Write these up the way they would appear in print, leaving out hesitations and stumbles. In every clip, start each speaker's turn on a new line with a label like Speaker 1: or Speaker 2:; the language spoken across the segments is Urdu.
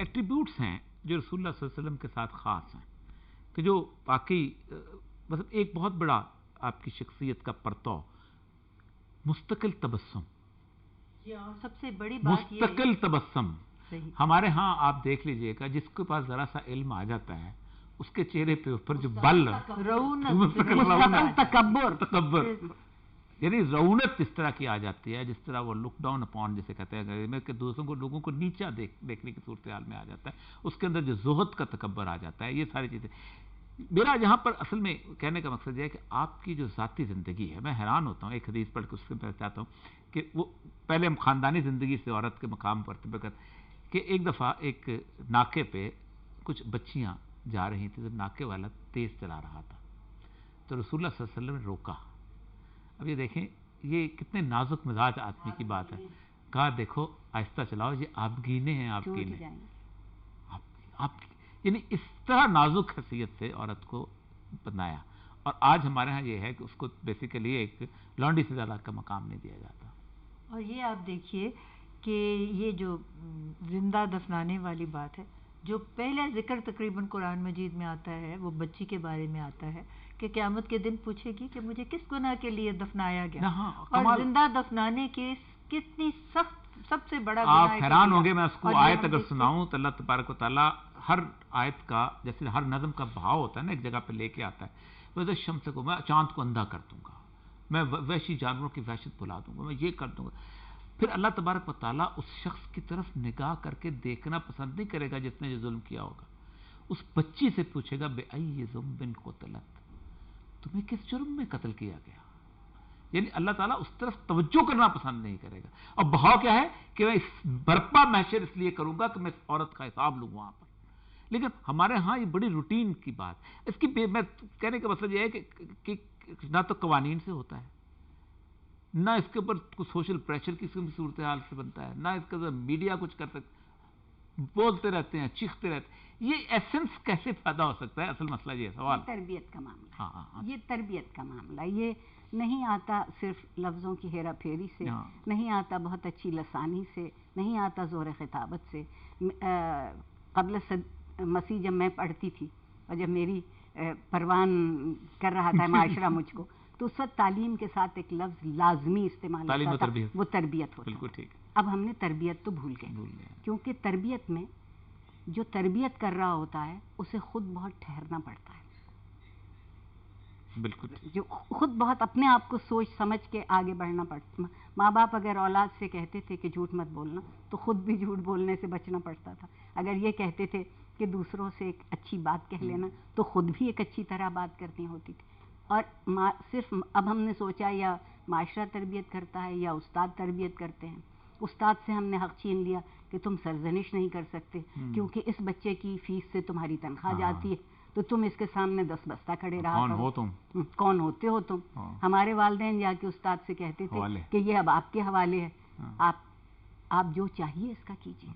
Speaker 1: ایٹریبیوٹس ہیں جو رسول اللہ صلی اللہ علیہ وسلم کے ساتھ خاص ہیں کہ جو واقعی مطلب ایک بہت بڑا آپ کی شخصیت کا پرتو مستقل تبسم،
Speaker 2: سب سے بڑی بات
Speaker 1: مستقل تبسم. ہمارے ہاں آپ دیکھ لیجئے گا جس کے پاس ذرا سا علم آ جاتا ہے اس کے چہرے پہ اوپر جو بل تکبر یعنی رونت جس طرح کی آ جاتی ہے، جس طرح وہ لک ڈاؤن اپون جسے کہتے ہیں کہ دوسروں کو لوگوں کو نیچا دیکھنے کی صورتحال میں آ جاتا ہے، اس کے اندر جو زہد کا تکبر آ جاتا ہے، یہ ساری چیزیں. میرا یہاں پر اصل میں کہنے کا مقصد یہ ہے کہ آپ کی جو ذاتی زندگی ہے، میں حیران ہوتا ہوں ایک حدیث پڑھ کے اس سے میں چاہتا ہوں کہ وہ پہلے ہم خاندانی زندگی سے عورت کے مقام پر کہ ایک دفعہ ایک ناکے پہ کچھ بچیاں جا رہی تھیں، تو ناکے والا تیز چلا رہا تھا تو رسول اللہ صلی اللہ علیہ وسلم نے روکا. اب یہ دیکھیں یہ کتنے نازک مزاج آدمی کی بات ہے. کہا دیکھو آہستہ چلاؤ، یہ آپ گینے ہیں، آپ گینے آپ یعنی اس طرح نازک حیثیت سے عورت کو بنایا. اور آج ہمارے ہاں یہ ہے کہ اس کو بیسیکلی ایک لانڈی سے زیادہ کا مقام نہیں دیا جاتا.
Speaker 2: اور یہ آپ دیکھیے کہ یہ جو زندہ دفنانے والی بات ہے، جو پہلا ذکر تقریباً قرآن مجید میں آتا ہے وہ بچی کے بارے میں آتا ہے کہ قیامت کے دن پوچھے گی کہ مجھے کس گناہ کے لیے دفنایا گیا. اور زندہ دفنانے کے کتنی سخت سب سے بڑا گناہ.
Speaker 1: آپ حیران ہوں گے میں اس کو آیت اگر سناؤں تو اللہ تبارک و تعالیٰ ہر آیت کا جیسے ہر نظم کا بھاؤ ہوتا ہے نا ایک جگہ پہ لے کے آتا ہے. وَإِذَا الشَّمْسُ کو میں چاند کو اندھا کر دوں گا، میں وحشی جانوروں کی وحشت بلا دوں گا، میں یہ کر دوں گا. پھر اللہ تبارک و تعالیٰ اس شخص کی طرف نگاہ کر کے دیکھنا پسند نہیں کرے گا جس نے جو ظلم کیا ہوگا. اس بچی سے پوچھے گا بِأَيِّ ذَنبٍ قُتِلَتْ، تمہیں کس جرم میں قتل کیا گیا. یعنی اللہ تعالیٰ اس طرف توجہ کرنا پسند نہیں کرے گا. اور بہاؤ کیا ہے کہ میں برپا محشر اس لیے کروں گا کہ میں اس عورت کا حساب لوں وہاں پر. لیکن ہمارے ہاں یہ بڑی روٹین کی بات اس کی میں کہنے کا مطلب یہ ہے کہ نہ تو قوانین سے ہوتا ہے، نہ اس کے اوپر کچھ سوشل پریشر کی صورتحال سے بنتا ہے، نہ اس کا میڈیا کچھ کر سکتا، بولتے رہتے ہیں، چیختے رہتے ہیں. یہ ایسنس کیسے پیدا ہو سکتا ہے؟ اصل مسئلہ یہ سوال
Speaker 3: تربیت کا معاملہ. یہ تربیت کا معاملہ یہ نہیں آتا صرف لفظوں کی ہیرا پھیری سے، نہیں آتا بہت اچھی لسانی سے، نہیں آتا زور خطابت سے. قبل مسیح جب میں پڑھتی تھی اور جب میری پروان کر رہا تھا معاشرہ مجھ کو، تو اس وقت تعلیم کے ساتھ ایک لفظ لازمی استعمال ہوتا تھا، وہ تربیت ہوتا تھا. اب ہم نے تربیت تو بھول گئے، کیونکہ تربیت میں جو تربیت کر رہا ہوتا ہے اسے خود بہت ٹھہرنا پڑتا ہے.
Speaker 1: بالکل
Speaker 3: جو خود بہت اپنے آپ کو سوچ سمجھ کے آگے بڑھنا پڑتا. ماں باپ اگر اولاد سے کہتے تھے کہ جھوٹ مت بولنا تو خود بھی جھوٹ بولنے سے بچنا پڑتا تھا. اگر یہ کہتے تھے کہ دوسروں سے ایک اچھی بات کہہ لینا تو خود بھی ایک اچھی طرح بات کرنی ہوتی تھی. اور صرف اب ہم نے سوچا یا معاشرہ تربیت کرتا ہے یا استاد تربیت کرتے ہیں. استاد سے ہم نے حق چھین لیا کہ تم سرزنش نہیں کر سکتے کیونکہ اس بچے کی فیس سے تمہاری تنخواہ جاتی ہے، تو تم اس کے سامنے 10 بستہ کھڑے رہا کرو. کون ہوتے ہو تم؟ ہمارے والدین جا کے استاد سے کہتے تھے کہ یہ اب آپ کے حوالے ہے، آپ جو چاہیے اس کا کیجیے.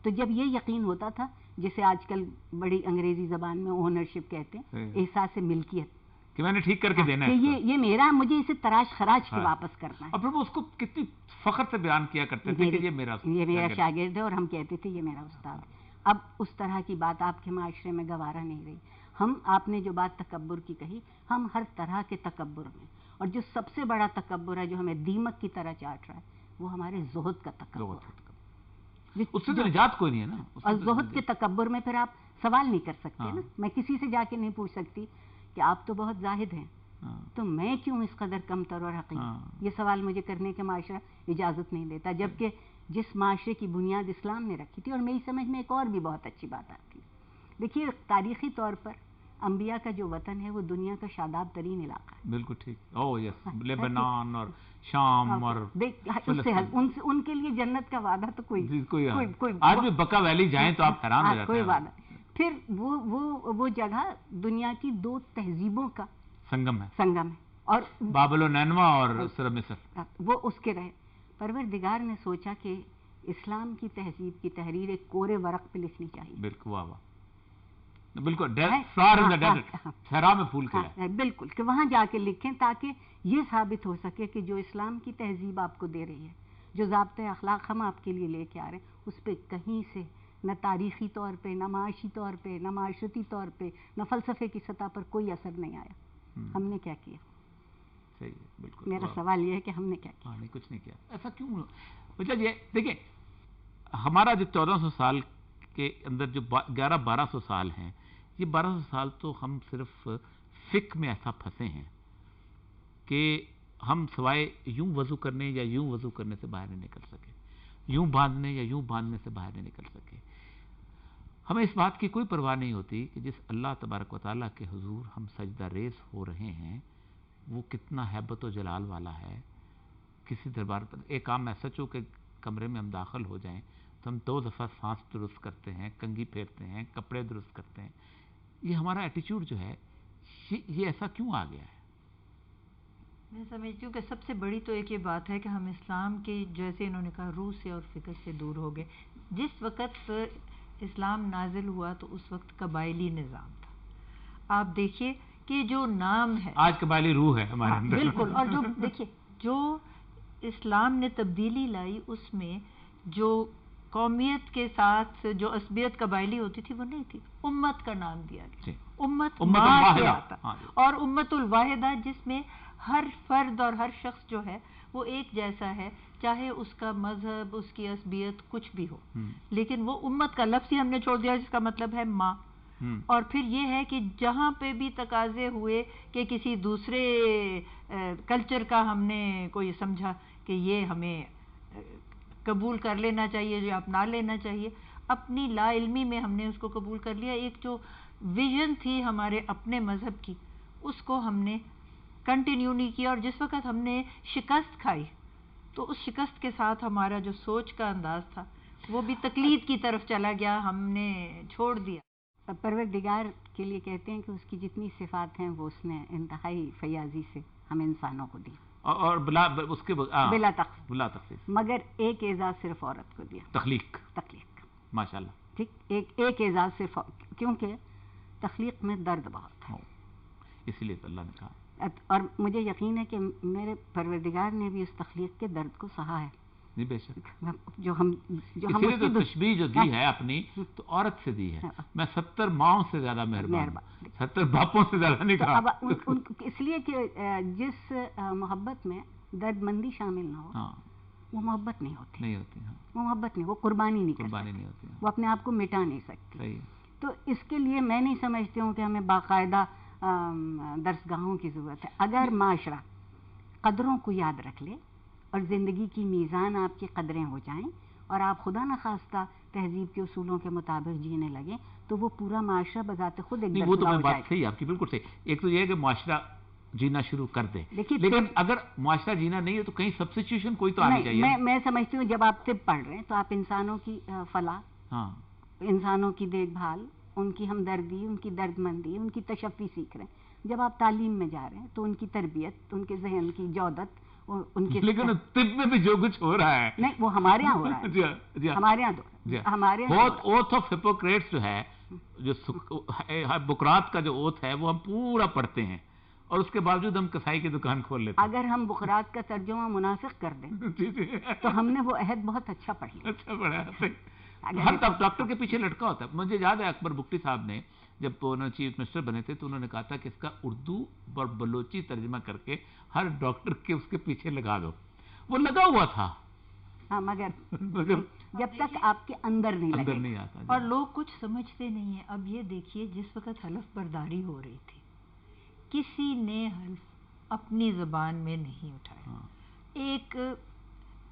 Speaker 3: تو جب یہ یقین ہوتا تھا جسے آج کل بڑی انگریزی زبان میں اونرشپ کہتے ہیں، احساس ملکیت
Speaker 1: کہ میں نے ٹھیک کر کے دینا ہے،
Speaker 3: یہ میرا، مجھے اسے تراش خراش کے واپس کرنا ہے.
Speaker 1: اور پھر وہ اس کو کتنی فخر سے بیان کیا کرتے تھے کہ یہ میرا
Speaker 3: شاگرد ہے اور ہم کہتے تھے یہ میرا استاد ہے. اب اس طرح کی بات آپ کے معاشرے میں گوارا نہیں رہی. آپ نے جو بات تکبر کی کہی، ہم ہر طرح کے تکبر میں، اور جو سب سے بڑا تکبر ہے جو ہمیں دیمک کی طرح چاٹ رہا ہے وہ ہمارے زہد کا تکبر ہے.
Speaker 1: اس سے تو نجات کوئی نہیں ہے نا.
Speaker 3: اور زہد کے تکبر میں پھر آپ سوال نہیں کر سکتے نا. میں کسی سے جا کے نہیں پوچھ سکتی کہ آپ تو بہت زاہد ہیں تو میں کیوں اس قدر کمتر اور حقیر. یہ سوال مجھے کرنے کے معاشرہ اجازت نہیں دیتا، جبکہ جس معاشرے کی بنیاد اسلام نے رکھی تھی. اور میری سمجھ میں ایک اور بھی بہت اچھی بات آتی ہے. دیکھیے تاریخی طور پر انبیاء کا جو وطن ہے وہ دنیا کا شاداب ترین علاقہ ہے.
Speaker 1: بالکل ٹھیک. یس، لیبنان اور شام اور
Speaker 3: ان کے لیے جنت کا وعدہ تو کوئی
Speaker 1: آج بھی بکا ویلی جائیں تو آپ حیران ہو جاتے ہیں.
Speaker 3: کوئی وعدہ. پھر وہ جگہ دنیا کی 2 تہذیبوں کا
Speaker 1: سنگم ہے،
Speaker 3: اور
Speaker 1: بابل و نینوا اور مصر،
Speaker 3: وہ اس کے رہے. پروردگار نے سوچا کہ اسلام کی تہذیب کی تحریر ایک کورے ورق پہ لکھنی چاہیے.
Speaker 1: بالکل واہ واہ، بالکل صحرا میں پھول کھلا.
Speaker 3: بالکل کہ وہاں جا کے لکھیں تاکہ یہ ثابت ہو سکے کہ جو اسلام کی تہذیب آپ کو دے رہی ہے، جو ضابطۂ اخلاق ہم آپ کے لیے لے کے آ رہے ہیں، اس پہ کہیں سے نہ تاریخی طور پہ، نہ معاشی طور پہ، نہ معاشرتی طور پہ، نہ فلسفے کی سطح پر کوئی اثر نہیں آیا. ہم نے کیا کیا؟
Speaker 1: صحیح ہے، بالکل.
Speaker 3: میرا سوال یہ ہے کہ ہم نے کیا کیا؟
Speaker 1: نہیں، کچھ نہیں کیا. ایسا کیوں؟ مطلب یہ دیکھیں، ہمارا جو 1400 سال کے اندر جو 1200 سال ہیں، یہ 1200 سال تو ہم صرف فقہ میں ایسا پھنسے ہیں کہ ہم سوائے یوں وضو کرنے یا یوں وضو کرنے سے باہر نہیں نکل سکے، یوں باندھنے یا یوں باندھنے سے باہر نہیں نکل سکے. ہمیں اس بات کی کوئی پرواہ نہیں ہوتی کہ جس اللہ تبارک و تعالیٰ کے حضور ہم سجدہ ریز ہو رہے ہیں وہ کتنا ہیبت و جلال والا ہے. کسی دربار پر ایک عام ایسا ہو کہ کمرے میں ہم داخل ہو جائیں تو ہم 2 دفعہ سانس درست کرتے ہیں، کنگھی پھیرتے ہیں، کپڑے درست کرتے ہیں. یہ ہمارا ایٹیچیوڈ جو ہے یہ ایسا کیوں آ گیا ہے؟
Speaker 2: میں سمجھتی ہوں کہ سب سے بڑی تو ایک یہ بات ہے کہ ہم اسلام کی، جیسے انہوں نے کہا، روح سے اور فکر سے دور ہو گئے. جس وقت اسلام نازل ہوا تو اس وقت قبائلی نظام تھا. آپ دیکھیے کہ جو نام ہے
Speaker 1: آج قبائلی روح ہے ہمارے اندر.
Speaker 2: بالکل. اور جو دیکھیے جو اسلام نے تبدیلی لائی اس میں جو قومیت کے ساتھ جو عصبیت قبائلی ہوتی تھی وہ نہیں تھی. امت کا نام دیا گیا. امت ماں سے آتا، اور امت الواحدہ جس میں ہر فرد اور ہر شخص جو ہے وہ ایک جیسا ہے، چاہے اس کا مذہب، اس کی عصبیت کچھ بھی ہو، لیکن وہ امت کا لفظ ہی ہم نے چھوڑ دیا جس کا مطلب ہے ماں. اور پھر یہ ہے کہ جہاں پہ بھی تقاضے ہوئے کہ کسی دوسرے کلچر کا ہم نے کوئی سمجھا کہ یہ ہمیں قبول کر لینا چاہیے، جو اپنا لینا چاہیے، اپنی لا علمی میں ہم نے اس کو قبول کر لیا. ایک جو ویژن تھی ہمارے اپنے مذہب کی اس کو ہم نے کنٹینیو نہیں کیا. اور جس وقت ہم نے شکست کھائی تو اس شکست کے ساتھ ہمارا جو سوچ کا انداز تھا وہ بھی تقلید کی طرف چلا گیا، ہم نے چھوڑ دیا.
Speaker 3: پروردگار کے لیے کہتے ہیں کہ اس کی جتنی صفات ہیں وہ اس نے انتہائی فیاضی سے ہم انسانوں کو دی، اور بلا تخصیص، مگر ایک اعزاز صرف عورت کو دیا، تخلیق.
Speaker 1: ماشاءاللہ.
Speaker 3: ٹھیک، ایک اعزاز صرف، کیونکہ تخلیق میں درد بہت ہے،
Speaker 1: اسی لیے تو اللہ نے کہا.
Speaker 3: اور مجھے یقین ہے کہ میرے پروردگار نے بھی اس تخلیق کے درد کو سہا ہے.
Speaker 1: جی بے شک.
Speaker 3: جو ہم
Speaker 1: تشبیہ جو دی ہے اپنی تو عورت سے دی ہے. میں 70 ماؤں سے زیادہ مہربان، 70 باپوں سے زیادہ نہیں کہا.
Speaker 3: اس لیے کہ جس محبت میں درد مندی شامل نہ ہو وہ محبت نہیں ہوتی. وہ محبت نہیں، وہ قربانی نہیں ہوتی، وہ اپنے آپ کو مٹا نہیں سکتی. تو اس کے لیے میں نہیں سمجھتی ہوں کہ ہمیں باقاعدہ درسگاہوں کی ضرورت ہے. اگر معاشرہ قدروں کو یاد رکھ لے اور زندگی کی میزان آپ کی قدریں ہو جائیں اور آپ خدا نخواستہ تہذیب کے اصولوں کے مطابق جینے لگیں تو وہ پورا معاشرہ بذات خود ایک
Speaker 1: وہ تو میں بات صحیح آپ کی، بالکل صحیح. ایک تو یہ ہے کہ معاشرہ جینا شروع کر دے، لیکن اگر معاشرہ جینا نہیں ہے تو کہیں سبسٹیٹیوشن کوئی تو آنی چاہیے.
Speaker 3: میں سمجھتی ہوں جب آپ طب پڑھ رہے ہیں تو آپ انسانوں کی فلاح، انسانوں کی دیکھ بھال، ان کی ہمدردی، ان کی درد مندی، ان کی تشفی سیکھ رہے ہیں. جب آپ تعلیم میں جا رہے ہیں تو ان کی تربیت، ان کے ذہن کی جودت، ان کے،
Speaker 1: لیکن طب میں بھی جو کچھ ہو رہا ہے
Speaker 3: نہیں وہ ہمارے ہاں ہو رہا ہے. ہمارے یہاں
Speaker 1: اوتھ آف ہپوکریٹس جو ہے، جو بقرات کا جو اوتھ ہے وہ ہم پورا پڑھتے ہیں اور اس کے باوجود ہم کسائی کی دکان کھول لیتے ہیں.
Speaker 3: اگر ہم بقرات کا ترجمہ مناسخ کر دیں تو ہم نے وہ عہد بہت اچھا پڑھ لیا.
Speaker 1: اچھا پڑھا. ہر ڈاکٹر کے پیچھے لٹکا ہوتا ہے. مجھے یاد ہے اکبر بگٹی صاحب نے جب انہوں نے چیف منسٹر بنے تھے تو انہوں نے کہا تھا کہ اس کا اردو اور بلوچی ترجمہ کر کے ہر ڈاکٹر کے اس کے پیچھے لگا دو. وہ لگا ہوا تھا،
Speaker 3: مگر جب تک آپ کے اندر نہیں
Speaker 1: آتا.
Speaker 2: اور لوگ کچھ سمجھتے نہیں ہیں. اب یہ دیکھیے جس وقت حلف برداری ہو رہی تھی کسی نے حلف اپنی زبان میں نہیں اٹھایا. ایک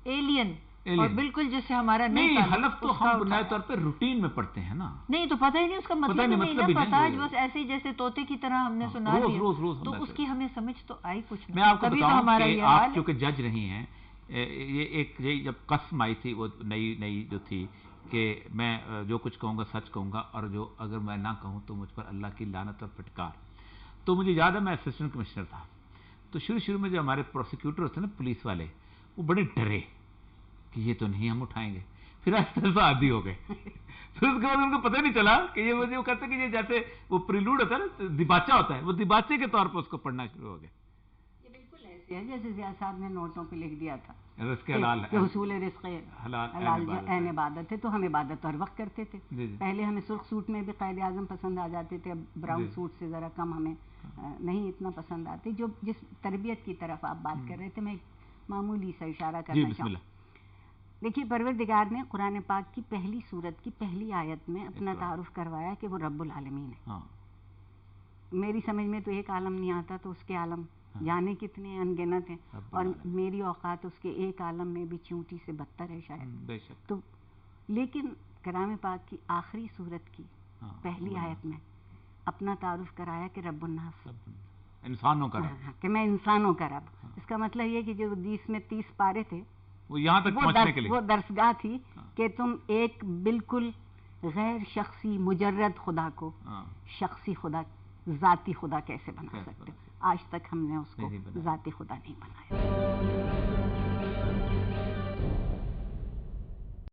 Speaker 2: ایلین اور بالکل جیسے ہمارا
Speaker 1: نہیں حلف تو ہم بنیادی طور پہ روٹین میں پڑھتے ہیں نا.
Speaker 2: نہیں تو پتہ ہی نہیں اس کا مطلب نہیں پتا، بس ایسے جیسے طوطے کی طرح ہم نے سنا دیا تو اس کی ہمیں سمجھ تو آئی کچھ نہیں.
Speaker 1: میں آپ کو بتاؤں کہ آپ چونکہ جج رہی ہیں، یہ ایک جب قسم آئی تھی وہ نئی جو تھی کہ میں جو کچھ کہوں گا سچ کہوں گا اور جو اگر میں نہ کہوں تو مجھ پر اللہ کی لعنت اور پھٹکار. تو مجھے یاد ہے میں اسسٹنٹ کمشنر تھا تو شروع میں جو ہمارے پروسیکیوٹر تھے نا پولیس والے، وہ بڑے ڈرے کہ یہ تو نہیں ہم اٹھائیں گے. پھر ایسا عادی ہو گئے. پھر اس کے بعد ان کو پتہ نہیں چلا کہ یہ وہ کہتے کہ یہ جیسے وہ پریلوڈ ہوتا ہے نا، دیباچہ ہوتا ہے، وہ دیباچے کے طور پر اس کو پڑھنا شروع ہو گئے.
Speaker 3: یہ بالکل ایسے جیسے ضیاء صاحب نے نوٹوں پہ لکھ دیا تھا
Speaker 1: رزق حلال
Speaker 3: کہ حصول رزق حلال جو عین عبادت ہے، تو ہم عبادت ہر وقت کرتے تھے. پہلے ہمیں سرخ سوٹ میں بھی قائد اعظم پسند آ جاتے تھے، اب براؤن سوٹ سے ذرا کم ہمیں نہیں اتنا پسند آتے. جو جس تربیت کی طرف آپ بات کر رہے تھے، میں ایک معمولی سا اشارہ کرنا چاہوں. دیکھیے پروردگار نے قرآن پاک کی پہلی سورت کی پہلی آیت میں اپنا تعارف کروایا کہ وہ رب العالمین ہے. میری سمجھ میں تو ایک عالم نہیں آتا، تو اس کے عالم جانے کتنے انگنت ہیں، اور میری اوقات اس کے ایک عالم میں بھی چونٹی سے بدتر ہے شاید. تو لیکن کلام پاک کی آخری سورت کی پہلی آیت میں اپنا تعارف کرایا کہ رب الناس،
Speaker 1: انسانوں کا رب،
Speaker 3: کہ میں انسانوں کا رب. اس کا مطلب یہ کہ جو 20 میں 30 پارے تھے
Speaker 1: وہ یہاں تک پہنچنے کے لیے
Speaker 3: وہ درسگاہ تھی کہ تم ایک بالکل غیر شخصی مجرد خدا کو شخصی خدا، ذاتی خدا کیسے بنا سکتے. آج تک ہم نے اس کو ذاتی خدا نہیں بنایا.